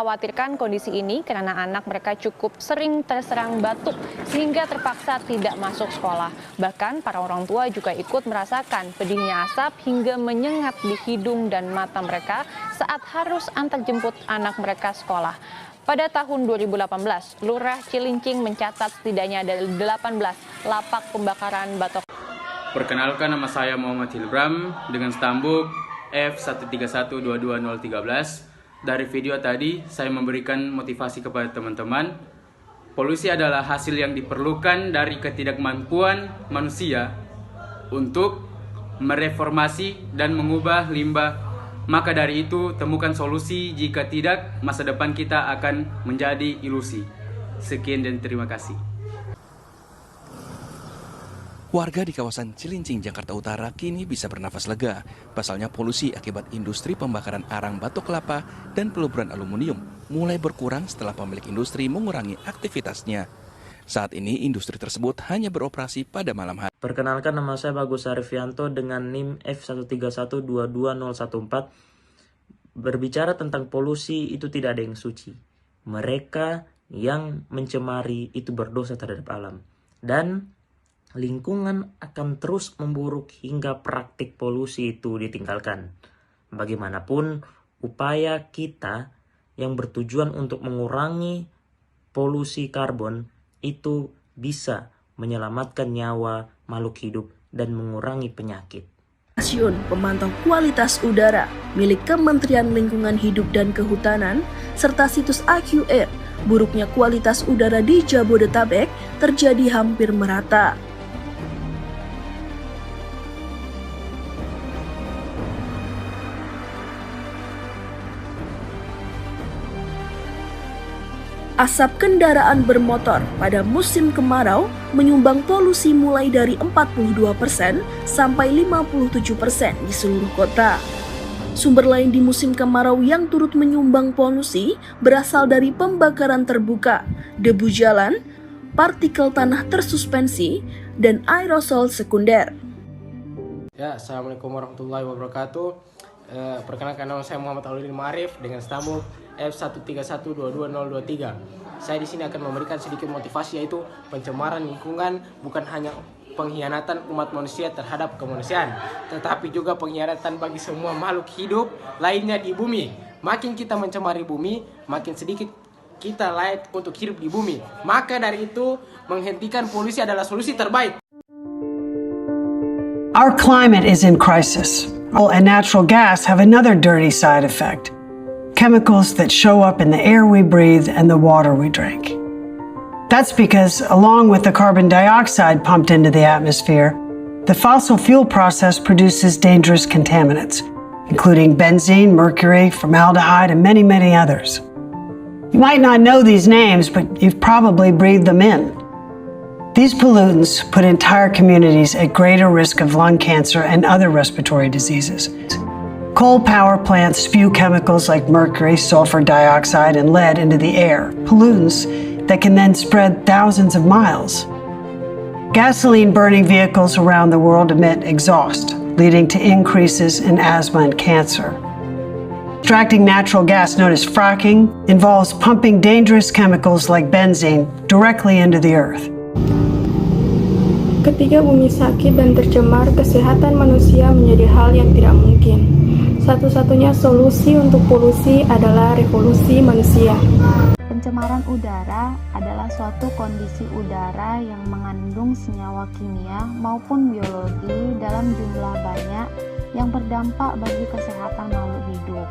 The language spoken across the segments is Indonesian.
mengkhawatirkan kondisi ini karena anak mereka cukup sering terserang batuk sehingga terpaksa tidak masuk sekolah. Bahkan para orang tua juga ikut merasakan pedihnya asap hingga menyengat di hidung dan mata mereka saat harus antar jemput anak mereka sekolah. Pada tahun 2018, Lurah Cilincing mencatat setidaknya ada 18 lapak pembakaran batok. Perkenalkan, nama saya Muhammad Hilbram dengan stambuk F13122013. Dari video tadi, saya memberikan motivasi kepada teman-teman. Polusi adalah hasil yang diperlukan dari ketidakmampuan manusia untuk mereformasi dan mengubah limbah. Maka dari itu, temukan solusi, jika tidak, masa depan kita akan menjadi ilusi. Sekian dan terima kasih. Warga di kawasan Cilincing, Jakarta Utara kini bisa bernafas lega. Pasalnya polusi akibat industri pembakaran arang batok kelapa dan peluburan aluminium mulai berkurang setelah pemilik industri mengurangi aktivitasnya. Saat ini industri tersebut hanya beroperasi pada malam hari. Perkenalkan, nama saya Bagus Arifianto dengan NIM F13122014. Berbicara tentang polusi itu tidak ada yang suci. Mereka yang mencemari itu berdosa terhadap alam. Dan lingkungan akan terus memburuk hingga praktik polusi itu ditinggalkan. Bagaimanapun, upaya kita yang bertujuan untuk mengurangi polusi karbon itu bisa menyelamatkan nyawa makhluk hidup dan mengurangi penyakit. Stasiun pemantau kualitas udara milik Kementerian Lingkungan Hidup dan Kehutanan serta situs AQR, buruknya kualitas udara di Jabodetabek terjadi hampir merata. Asap kendaraan bermotor pada musim kemarau menyumbang polusi mulai dari 42% sampai 57% di seluruh kota. Sumber lain di musim kemarau yang turut menyumbang polusi berasal dari pembakaran terbuka, debu jalan, partikel tanah tersuspensi, dan aerosol sekunder. Ya, Assalamualaikum warahmatullahi wabarakatuh. Perkenalkan, nama saya Muhammad Aludin Ma'arif dengan stambuk F13122023. Saya di sini akan memberikan sedikit motivasi, yaitu pencemaran lingkungan bukan hanya pengkhianatan umat manusia terhadap kemanusiaan, tetapi juga pengkhianatan bagi semua makhluk hidup lainnya di bumi. Makin kita mencemari bumi, makin sedikit kita layak untuk hidup di bumi. Maka dari itu, menghentikan polusi adalah solusi terbaik. Our climate is in crisis. Oil and natural gas have another dirty side effect. Chemicals that show up in the air we breathe and the water we drink. That's because, along with the carbon dioxide pumped into the atmosphere, the fossil fuel process produces dangerous contaminants, including benzene, mercury, formaldehyde, and many, many others. You might not know these names, but you've probably breathed them in. These pollutants put entire communities at greater risk of lung cancer and other respiratory diseases. Coal power plants spew chemicals like mercury, sulfur dioxide, and lead into the air, pollutants that can then spread thousands of miles. Gasoline-burning vehicles around the world emit exhaust, leading to increases in asthma and cancer. Extracting natural gas, known as fracking, involves pumping dangerous chemicals like benzene directly into the earth. Ketika bumi sakit dan tercemar, kesehatan manusia menjadi hal yang tidak mungkin. Satu-satunya solusi untuk polusi adalah revolusi manusia. Pencemaran udara adalah suatu kondisi udara yang mengandung senyawa kimia maupun biologi dalam jumlah banyak yang berdampak bagi kesehatan makhluk hidup.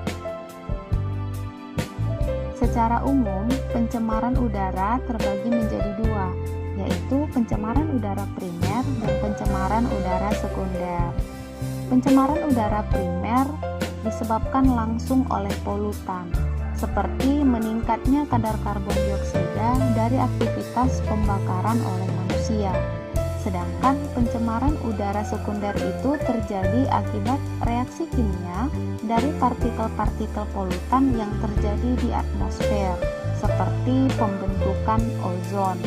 Secara umum, pencemaran udara terbagi menjadi dua, yaitu pencemaran udara primer dan pencemaran udara sekunder. Pencemaran udara primer disebabkan langsung oleh polutan, seperti meningkatnya kadar karbon dioksida dari aktivitas pembakaran oleh manusia. Sedangkan pencemaran udara sekunder itu terjadi akibat reaksi kimia dari partikel-partikel polutan yang terjadi di atmosfer, seperti pembentukan ozon.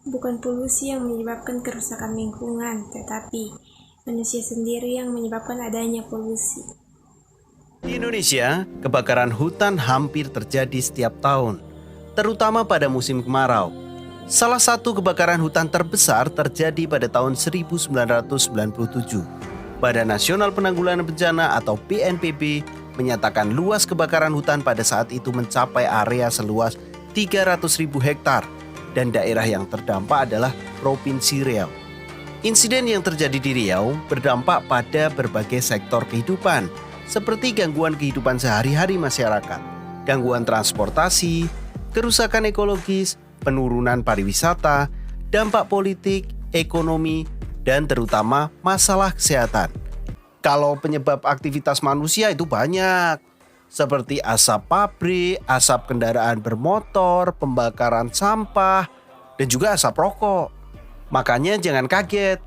Bukan polusi yang menyebabkan kerusakan lingkungan, tetapi manusia sendiri yang menyebabkan adanya polusi. Di Indonesia, kebakaran hutan hampir terjadi setiap tahun, terutama pada musim kemarau. Salah satu kebakaran hutan terbesar terjadi pada tahun 1997. Badan Nasional Penanggulangan Bencana atau BNPB menyatakan luas kebakaran hutan pada saat itu mencapai area seluas 300.000 hektar dan daerah yang terdampak adalah Provinsi Riau. Insiden yang terjadi di Riau berdampak pada berbagai sektor kehidupan, seperti gangguan kehidupan sehari-hari masyarakat, gangguan transportasi, kerusakan ekologis, penurunan pariwisata, dampak politik, ekonomi, dan terutama masalah kesehatan. Kalau penyebab aktivitas manusia itu banyak, seperti asap pabrik, asap kendaraan bermotor, pembakaran sampah, dan juga asap rokok. Makanya jangan kaget.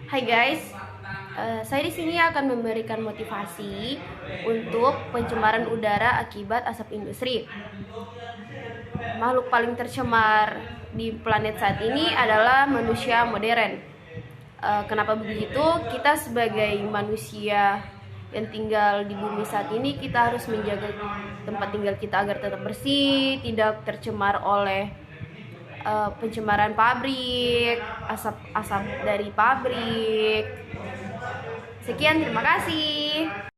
Hai guys, saya di sini akan memberikan motivasi untuk pencemaran udara akibat asap industri. Makhluk paling tercemar di planet saat ini adalah manusia modern. Kenapa begitu? Kita sebagai manusia yang tinggal di bumi saat ini, kita harus menjaga tempat tinggal kita agar tetap bersih, tidak tercemar oleh pencemaran pabrik, asap dari pabrik. Sekian, terima kasih.